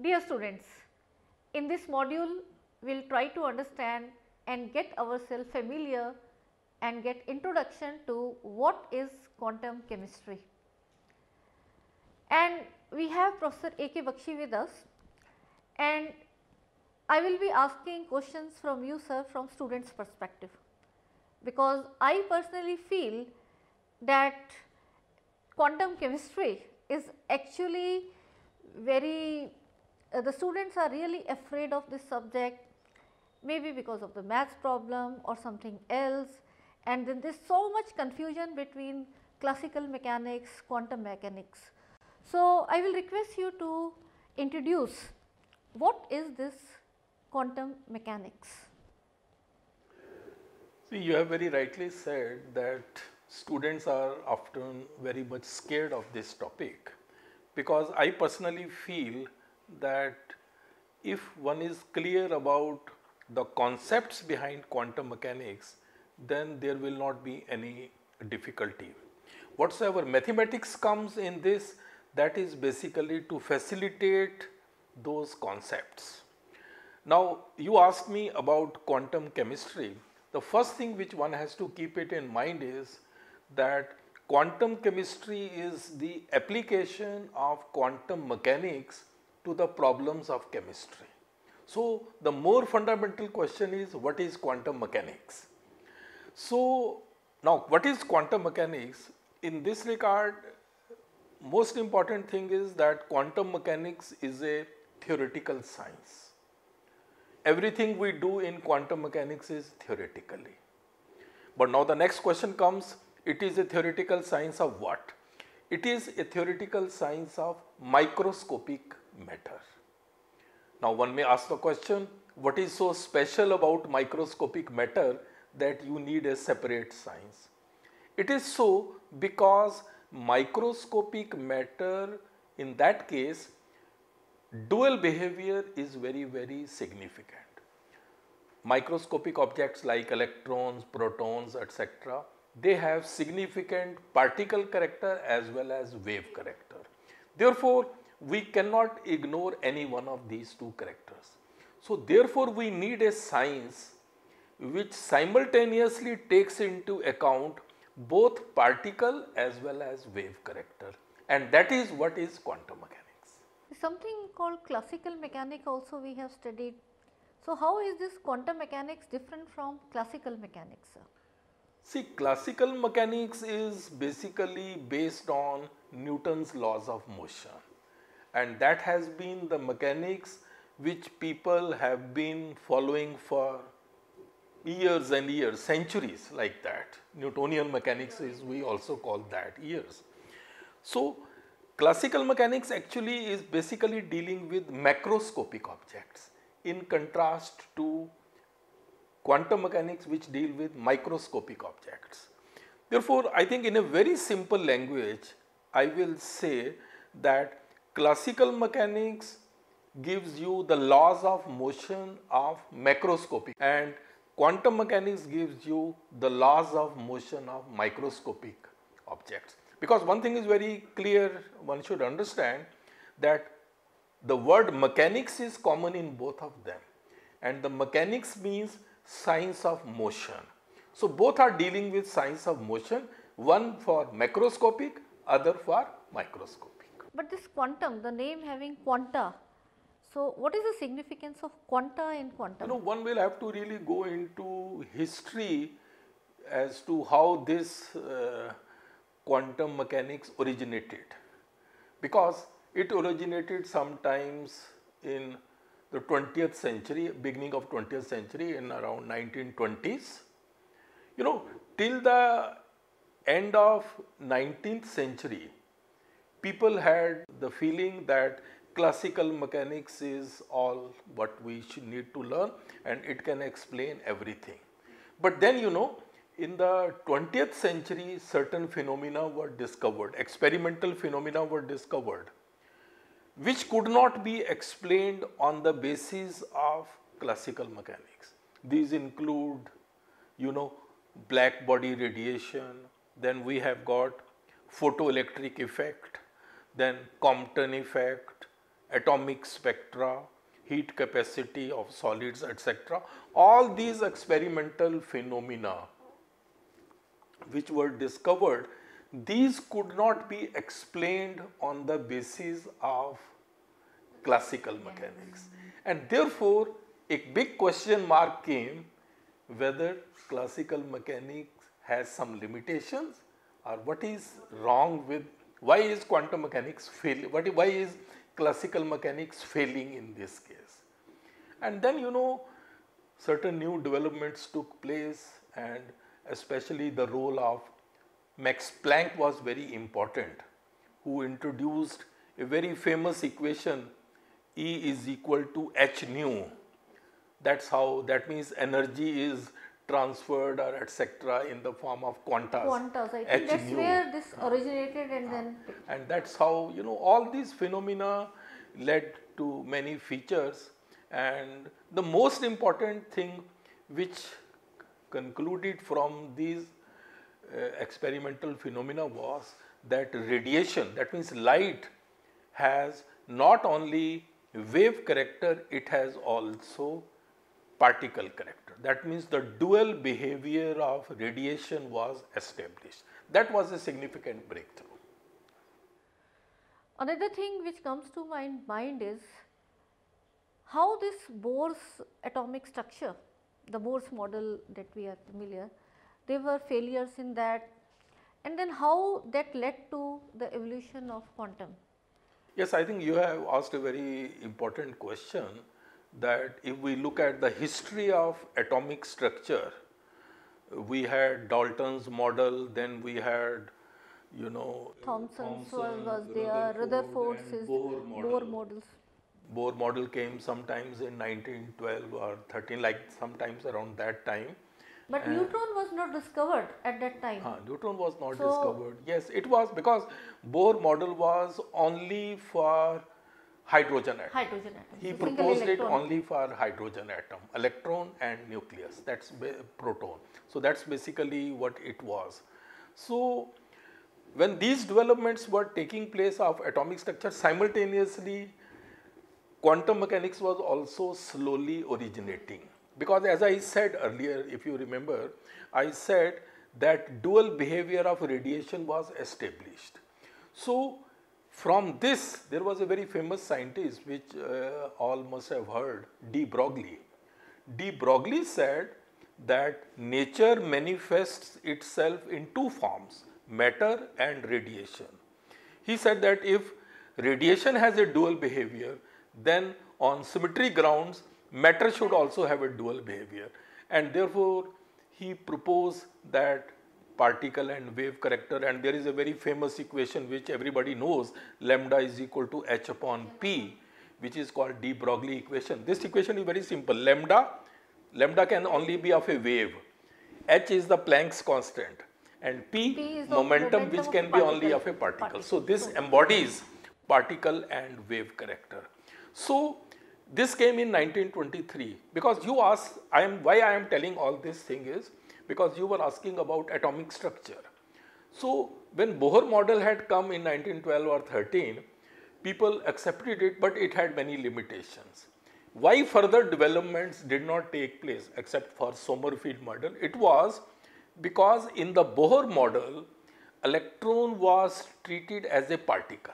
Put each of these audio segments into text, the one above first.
Dear students, in this module we will try to understand and get ourselves familiar and get introduction to what is quantum chemistry. And we have Professor A.K. Bakshi with us, and I will be asking questions from you sir from students perspective, because I personally feel that quantum chemistry is actually very the students are really afraid of this subject, maybe because of the maths problem or something else, and then there is so much confusion between classical mechanics, quantum mechanics. So, I will request you to introduce what is this quantum mechanics. See, you have very rightly said that students are often very much scared of this topic, because I personally feel that if one is clear about the concepts behind quantum mechanics, then there will not be any difficulty. Whatsoever mathematics comes in this, that is basically to facilitate those concepts. Now, you asked me about quantum chemistry. The first thing which one has to keep it in mind is that quantum chemistry is the application of quantum mechanics to the problems of chemistry. So, the more fundamental question is, what is quantum mechanics? So, now what is quantum mechanics? In this regard, most important thing is that quantum mechanics is a theoretical science. Everything we do in quantum mechanics is theoretically. But now the next question comes, it is a theoretical science of what? It is a theoretical science of microscopic matter. Now one may ask the question, what is so special about microscopic matter that you need a separate science? It is so because microscopic matter, in that case, dual behavior is very significant. Microscopic objects like electrons, protons, etc., they have significant particle character as well as wave character. Therefore, we cannot ignore any one of these two characters. So, therefore, we need a science which simultaneously takes into account both particle as well as wave character, and that is what is quantum mechanics. Something called classical mechanics also we have studied. So, how is this quantum mechanics different from classical mechanics, sir? See, classical mechanics is basically based on Newton's laws of motion, and that has been the mechanics which people have been following for years and years, centuries like that. Newtonian mechanics is, we also call that, years. So, classical mechanics actually is basically dealing with macroscopic objects in contrast to quantum mechanics which deal with microscopic objects. Therefore, I think in a very simple language, I will say that classical mechanics gives you the laws of motion of macroscopic, and quantum mechanics gives you the laws of motion of microscopic objects. Because one thing is very clear, one should understand that the word mechanics is common in both of them, and the mechanics means science of motion. So, both are dealing with science of motion, one for macroscopic, other for microscopic. But this quantum, the name having quanta, so what is the significance of quanta in quantum? One will have to really go into history as to how this quantum mechanics originated, because it originated sometimes in the 20th century, beginning of 20th century, in around 1920s. Till the end of 19th century, people had the feeling that classical mechanics is all what we should need to learn and it can explain everything. But then in the 20th century, certain phenomena were discovered, experimental phenomena were discovered, which could not be explained on the basis of classical mechanics. These include, black body radiation, then we have got photoelectric effect, then Compton effect, atomic spectra, heat capacity of solids, etc. All these experimental phenomena which were discovered, these could not be explained on the basis of classical mechanics. And therefore, a big question mark came whether classical mechanics has some limitations, or what is wrong with, why is quantum mechanics failing, why is classical mechanics failing in this case. And then certain new developments took place, and especially the role of Max Planck was very important, who introduced a very famous equation, E is equal to h nu. That's how, that means energy is transferred or etc. in the form of quantas. Quantas, I think that's where this originated, and that's how all these phenomena led to many features. And the most important thing which concluded from these experimental phenomena was that radiation, that means light, has not only wave character, it has also particle character. That means the dual behavior of radiation was established. That was a significant breakthrough. Another thing which comes to my mind is how this Bohr's atomic structure, the Bohr's model that we are familiar, there were failures in that, and then how that led to the evolution of quantum. Yes, I think you have asked a very important question, that if we look at the history of atomic structure, we had Dalton's model, then we had Thomson's was there, Rutherford's is Bohr models. Bohr model came sometimes in 1912 or 13, like sometimes around that time. But neutron was not discovered at that time. Neutron was not discovered. Yes, it was because Bohr model was only for hydrogen atom. Hydrogen atom. He proposed it only for hydrogen atom, electron and nucleus, that's proton. So that's basically what it was. So when these developments were taking place of atomic structure, simultaneously quantum mechanics was also slowly originating. Because as I said earlier, if you remember, I said that dual behavior of radiation was established. So from this, there was a very famous scientist which all must have heard, de Broglie. De Broglie said that nature manifests itself in two forms, matter and radiation. He said that if radiation has a dual behavior, then on symmetry grounds, matter should also have a dual behavior, and therefore he proposed that particle and wave character, and there is a very famous equation which everybody knows, lambda is equal to h upon p, which is called de Broglie equation. This equation is very simple. Lambda can only be of a wave, h is the Planck's constant, and p is momentum which can be only of a particle. So this embodies particle and wave character. So this came in 1923, because you asked, why I am telling all this thing is because you were asking about atomic structure. So when Bohr model had come in 1912 or 13, people accepted it, but it had many limitations. Why further developments did not take place except for Sommerfeld model? It was because in the Bohr model, electron was treated as a particle,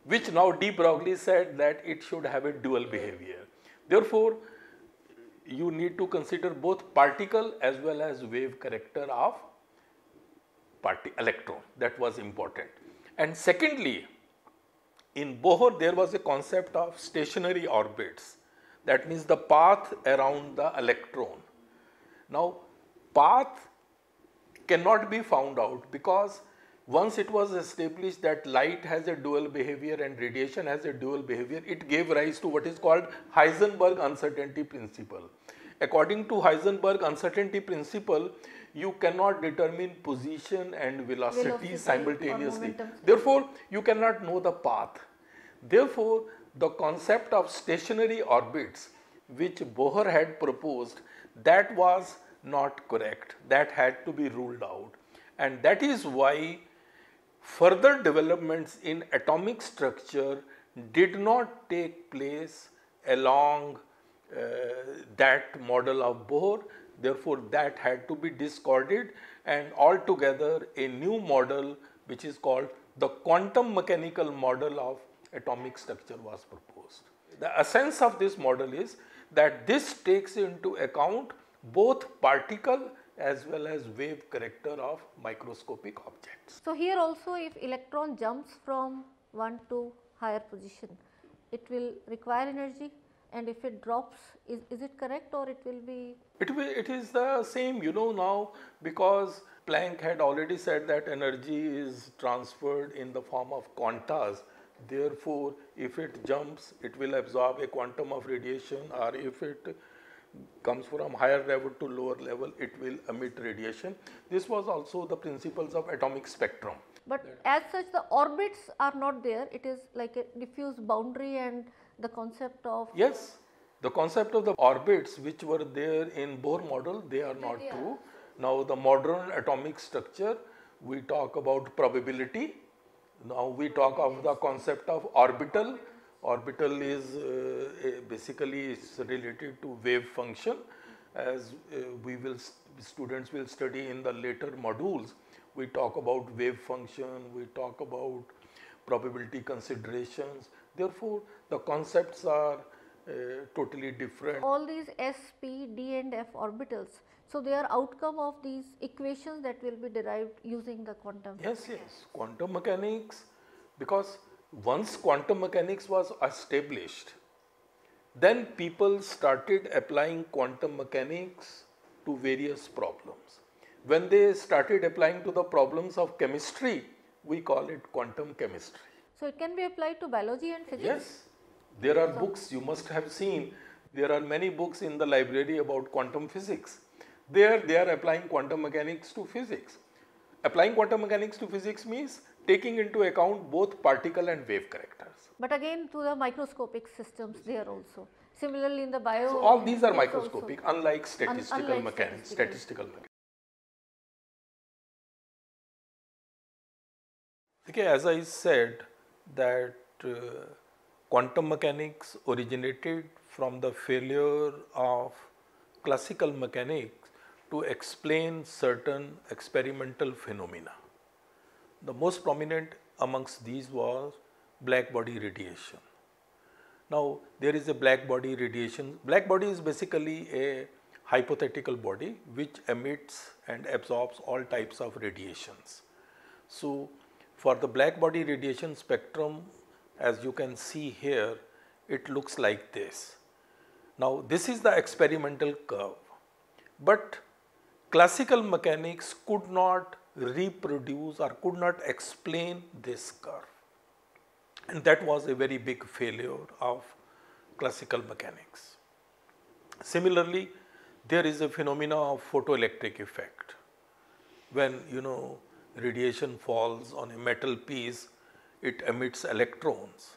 which now de Broglie said that it should have a dual behavior. Therefore, you need to consider both particle as well as wave character of electron. That was important. And secondly, in Bohr there was a concept of stationary orbits. That means the path around the electron. Now, path cannot be found out because once it was established that light has a dual behavior and radiation has a dual behavior, it gave rise to what is called Heisenberg uncertainty principle. According to Heisenberg uncertainty principle, you cannot determine position and velocity simultaneously. Therefore, you cannot know the path. Therefore, the concept of stationary orbits which Bohr had proposed, that was not correct. That had to be ruled out. And that is why further developments in atomic structure did not take place along that model of Bohr. Therefore, that had to be discarded, and altogether a new model which is called the quantum mechanical model of atomic structure was proposed. The essence of this model is that this takes into account both particle as well as wave character of microscopic objects. So, here also if electron jumps from one to higher position, it will require energy, and if it drops, is it correct, or it will be? It is the same, now, because Planck had already said that energy is transferred in the form of quantas. Therefore, if it jumps, it will absorb a quantum of radiation, or if it comes from higher level to lower level, it will emit radiation. This was also the principles of atomic spectrum. But as such, the orbits are not there. It is like a diffuse boundary, and the concept of. Yes, the concept of the orbits which were there in Bohr model, they are not true. Now, the modern atomic structure, we talk about probability. Now, we talk of the concept of orbital. Orbital is basically is related to wave function, as students will study in the later modules. We talk about wave function, we talk about probability considerations. Therefore, the concepts are totally different. All these s, p, d and f orbitals, so they are outcome of these equations that will be derived using the quantum. Yes, quantum mechanics, because once quantum mechanics was established, then people started applying quantum mechanics to various problems. When they started applying to the problems of chemistry, we call it quantum chemistry. So, it can be applied to biology and physics? Yes, there are books you must have seen. There are many books in the library about quantum physics. There they are applying quantum mechanics to physics. Applying quantum mechanics to physics means taking into account both particle and wave characters. But again, to the microscopic systems there also. Similarly, in the bio. So, all these are microscopic, unlike statistical mechanics. Okay, as I said that quantum mechanics originated from the failure of classical mechanics to explain certain experimental phenomena. The most prominent amongst these was black body radiation. Now, there is a black body radiation. Black body is basically a hypothetical body which emits and absorbs all types of radiations. So, for the black body radiation spectrum, as you can see here, it looks like this. Now, this is the experimental curve, but classical mechanics could not reproduce or could not explain this curve, and that was a very big failure of classical mechanics. Similarly, there is a phenomena of photoelectric effect. When radiation falls on a metal piece, it emits electrons.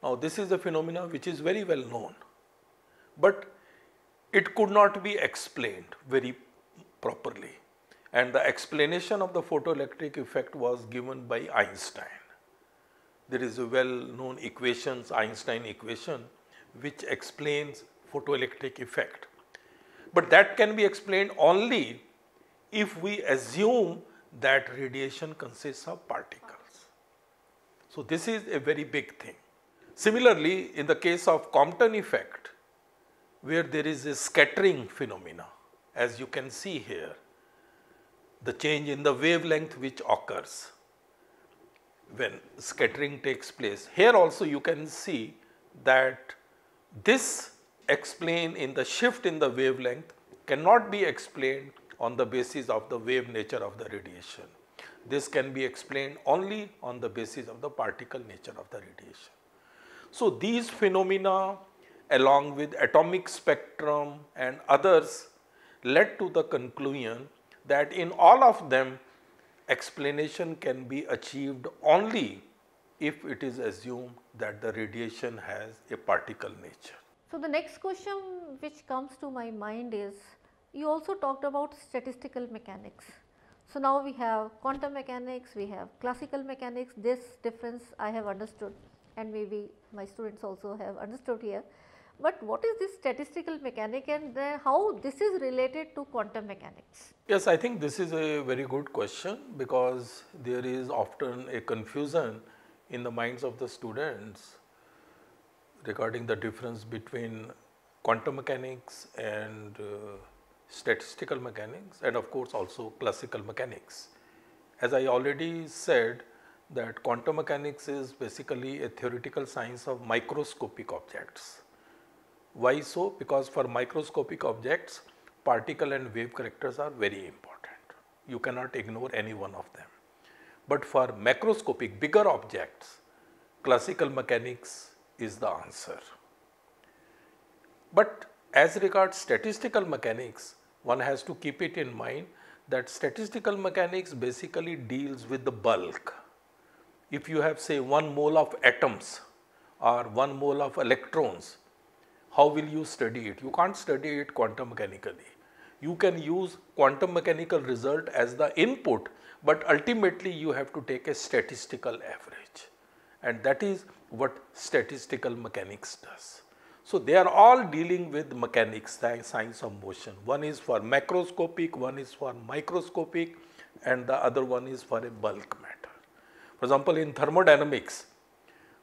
Now, this is a phenomena which is very well known, but it could not be explained very properly, and the explanation of the photoelectric effect was given by Einstein. There is a well known equation, Einstein equation, which explains photoelectric effect, but that can be explained only if we assume that radiation consists of particles. So, this is a very big thing. Similarly, in the case of Compton effect, where there is a scattering phenomena, as you can see here, the change in the wavelength which occurs when scattering takes place. Here also you can see that this explained in the shift in the wavelength cannot be explained on the basis of the wave nature of the radiation. This can be explained only on the basis of the particle nature of the radiation. So, these phenomena along with atomic spectrum and others led to the conclusion that in all of them explanation can be achieved only if it is assumed that the radiation has a particle nature. So, the next question which comes to my mind is, you also talked about statistical mechanics. So, now we have quantum mechanics, we have classical mechanics, this difference I have understood. and maybe my students also have understood here. But what is this statistical mechanic and how this is related to quantum mechanics? Yes, I think this is a very good question because there is often a confusion in the minds of the students regarding the difference between quantum mechanics and statistical mechanics, and of course also classical mechanics. As I already said, that quantum mechanics is basically a theoretical science of microscopic objects. Why so? Because for microscopic objects, particle and wave characters are very important. You cannot ignore any one of them. But for macroscopic, bigger objects, classical mechanics is the answer. But as regards statistical mechanics, one has to keep it in mind that statistical mechanics basically deals with the bulk. If you have, say, 1 mole of atoms or 1 mole of electrons, how will you study it? You can't study it quantum mechanically. You can use quantum mechanical result as the input, but ultimately you have to take a statistical average, and that is what statistical mechanics does. So, they are all dealing with mechanics, science of motion. One is for macroscopic, one is for microscopic, and the other one is for a bulk matter. For example, in thermodynamics,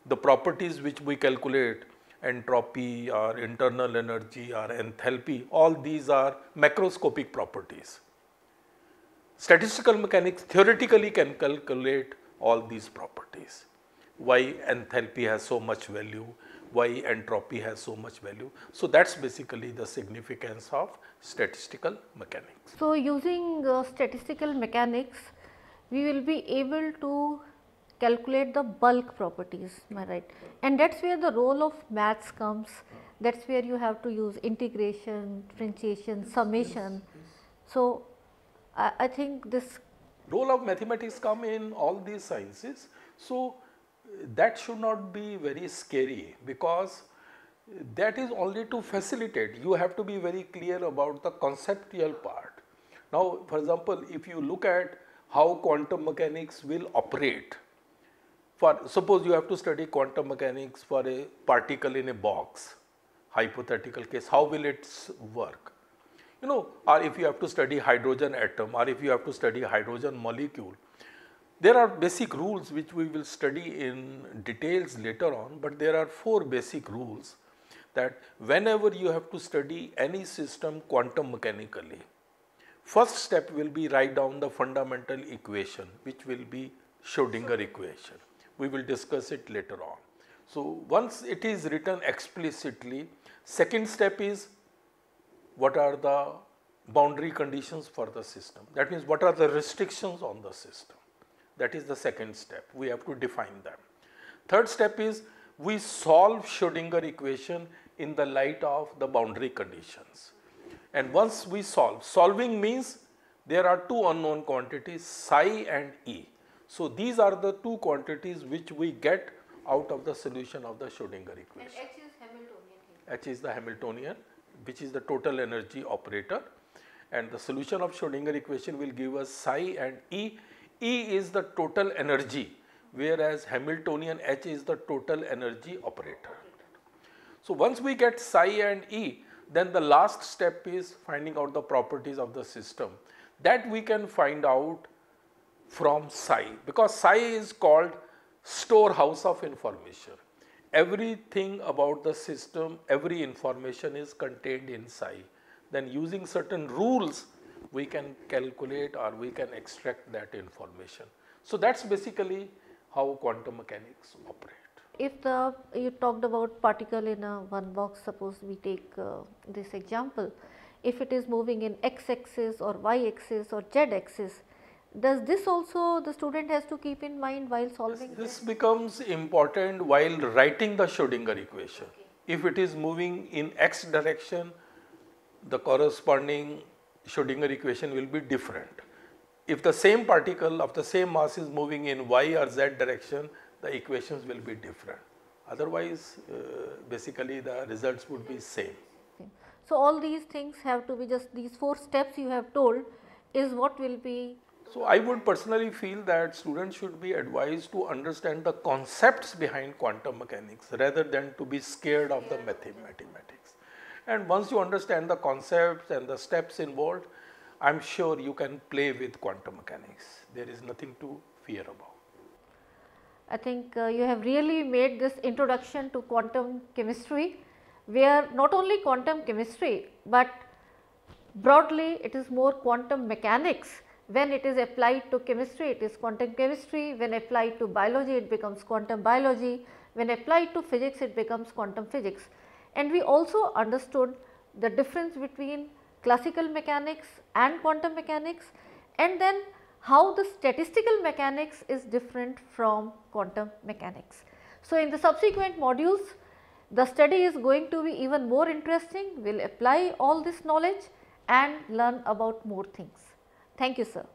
the properties which we calculate, entropy or internal energy or enthalpy, all these are macroscopic properties. Statistical mechanics theoretically can calculate all these properties. Why enthalpy has so much value, why entropy has so much value. So, that is basically the significance of statistical mechanics. So, using statistical mechanics, we will be able to calculate the bulk properties, am I right? And that is where the role of maths comes, that is where you have to use integration, differentiation, summation. So, I think this role of mathematics come in all these sciences. So, that should not be very scary because that is only to facilitate. You have to be very clear about the conceptual part. Now, for example, if you look at how quantum mechanics will operate, for suppose you have to study quantum mechanics for a particle in a box, hypothetical case, how will it work? You know, or if you have to study hydrogen atom, or if you have to study hydrogen molecule, there are basic rules which we will study in details later on, but there are 4 basic rules that whenever you have to study any system quantum mechanically, first step will be write down the fundamental equation, which will be Schrodinger equation. We will discuss it later on. So, once it is written explicitly, second step is what are the boundary conditions for the system. That means what are the restrictions on the system. That is the second step. We have to define them. Third step is we solve Schrodinger equation in the light of the boundary conditions. And once we solving means there are 2 unknown quantities, psi and E. So, these are the 2 quantities which we get out of the solution of the Schrodinger equation. And H is Hamiltonian. H is the Hamiltonian, which is the total energy operator, and the solution of Schrodinger equation will give us psi and E. E is the total energy, whereas Hamiltonian H is the total energy operator. So, once we get psi and E, then the last step is finding out the properties of the system. That we can find out from psi, because psi is called storehouse of information. Everything about the system, every information is contained in psi. Then using certain rules, we can calculate or we can extract that information. So, that is basically how quantum mechanics operate. If you talked about particle in a one box, suppose we take this example, if it is moving in x axis or y axis or z axis, does this also the student has to keep in mind while solving? This becomes important while writing the Schrodinger equation. Okay. If it is moving in x direction, the corresponding Schrodinger equation will be different. If the same particle of the same mass is moving in y or z direction, the equations will be different. Otherwise, basically the results would be same. So, all these things have to be just these 4 steps you have told is what will be So I would personally feel that students should be advised to understand the concepts behind quantum mechanics rather than to be scared of the mathematics. And once you understand the concepts and the steps involved, I am sure you can play with quantum mechanics. There is nothing to fear about. I think you have really made this introduction to quantum chemistry, where not only quantum chemistry, but broadly it is more quantum mechanics. When it is applied to chemistry, it is quantum chemistry. When applied to biology, it becomes quantum biology. When applied to physics, it becomes quantum physics. And we also understood the difference between classical mechanics and quantum mechanics, and then how the statistical mechanics is different from quantum mechanics. So, in the subsequent modules, the study is going to be even more interesting. We will apply all this knowledge and learn about more things. Thank you, sir.